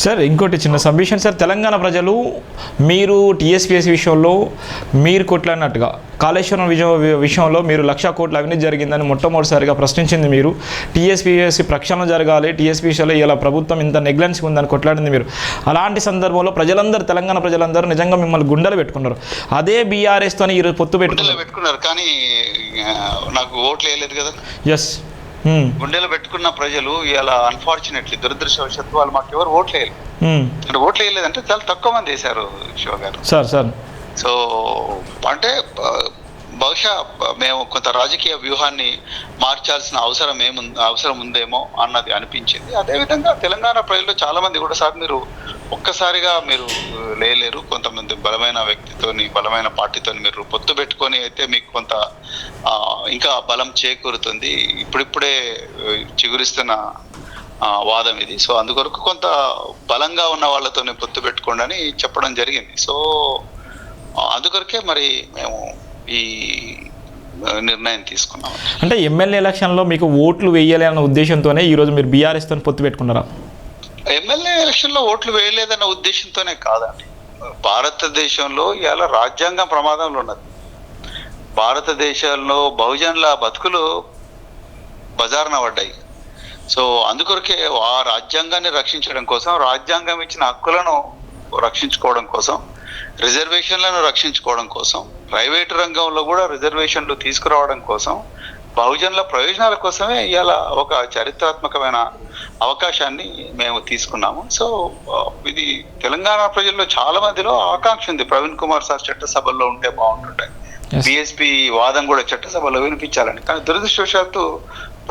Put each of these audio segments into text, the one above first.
Sir ఇంకోటి చిన్న submission sir, Telangana ప్రజలు మీరు టీఎస్పీఎస్సీ విషయంలో మీరు కొట్లాడినట్టుగా కాళేశ్వరం విషయంలో మీరు 1,00,000 కోట్ల అవినీతి జరిగిందని మొట్టమొదటిసారిగా ప్రశ్నించింది మీరు. టీఎస్పీఎస్సీ ప్రక్షాళన జరగాలి, టీఎస్పీఎస్సీలో ఇలా ప్రభుత్వం ఇంత నెగ్లెన్సీ ఉందని కొట్లాడింది మీరు. అలాంటి సందర్భంలో ప్రజలందరూ, తెలంగాణ ప్రజలందరూ నిజంగా మిమ్మల్ని గుండెలు పెట్టుకున్నారు. అదే బీఆర్ఎస్తోని ఈరోజు పొత్తు పెట్టుకున్నారు కానీ నాకు ఓట్లు వేయలేదు కదా. ఎస్, గుండెలు పెట్టుకున్న ప్రజలు ఇలా అన్ఫార్చునేట్లీ దురదృష్టవశాత్తు వాళ్ళు మాకు ఎవరు ఓట్లు వేయలేదు. అంటే ఓట్లు వేయలేదంటే చాలా తక్కువ మంది వేశారు శివ గారు. సార్ సో అంటే బహుశా మేము కొంత రాజకీయ వ్యూహాన్ని మార్చాల్సిన అవసరం ఉందేమో అన్నది అనిపించింది. అదేవిధంగా తెలంగాణ ప్రజల్లో చాలా మంది కూడా సార్ మీరు ఒక్కసారిగా మీరు లేలేరు, కొంతమంది బలమైన వ్యక్తితోని బలమైన పార్టీతోని మీరు పొత్తు పెట్టుకొని అయితే మీకు కొంత ఇంకా బలం చేకూరుతుంది. ఇప్పుడిప్పుడే చిగురిస్తున్న వాదం ఇది. సో అందుకొరకు కొంత బలంగా ఉన్న వాళ్ళతోనే పొత్తు పెట్టుకోండి అని చెప్పడం జరిగింది. సో అందుకొరకే మరి మేము ఈ నిర్ణయం తీసుకున్నాం. అంటే ఎమ్మెల్యే ఎలక్షన్లో మీకు ఓట్లు వేయాలి అన్న ఉద్దేశంతోనే ఈరోజు మీరు బీఆర్ఎస్తో పొత్తు పెట్టుకున్నారా? ఎమ్మెల్యే ఎలక్షన్లో ఓట్లు వేయలేదన్న ఉద్దేశంతోనే కాదండి. భారతదేశంలో ఇవాళ రాజ్యాంగం ప్రమాదంలో ఉన్నది. భారతదేశంలో బహుజనుల బతుకులు బజారున పడ్డాయి. సో అందుకొరకే ఆ రాజ్యాంగాన్ని రక్షించడం కోసం, రాజ్యాంగం ఇచ్చిన హక్కులను రక్షించుకోవడం కోసం, రిజర్వేషన్లను రక్షించుకోవడం కోసం, ప్రైవేటు రంగంలో కూడా రిజర్వేషన్లు తీసుకురావడం కోసం, బహుజనుల ప్రయోజనాల కోసమే ఇవాళ ఒక చారిత్రాత్మకమైన అవకాశాన్ని మేము తీసుకున్నాము. సో ఇది తెలంగాణ ప్రజల్లో చాలా మందిలో ఆకాంక్ష ఉంది. ప్రవీణ్ కుమార్ సార్ చట్టసభల్లో ఉంటే బాగుంటుంటాయి, బీఎస్పీ వాదం కూడా చట్టసభలో వినిపించాలని. కానీ దురదృష్టవశాత్తు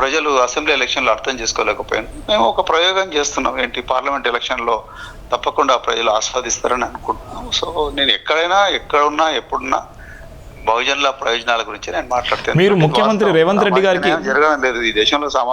ప్రజలు అసెంబ్లీ ఎలక్షన్లో అర్థం చేసుకోలేకపోయాను. మేము ఒక ప్రయోగం చేస్తున్నాం, ఏంటి పార్లమెంట్ ఎలక్షన్లో తప్పకుండా ప్రజలు ఆస్వాదిస్తారని అనుకుంటున్నాము. సో నేను ఎక్కడున్నా ఎప్పుడున్నా బహుజనుల ప్రయోజనాల గురించి నేను మాట్లాడతాను. మీరు ముఖ్యమంత్రి రేవంత్ రెడ్డి గారికి జరగడం లేదు ఈ దేశంలో.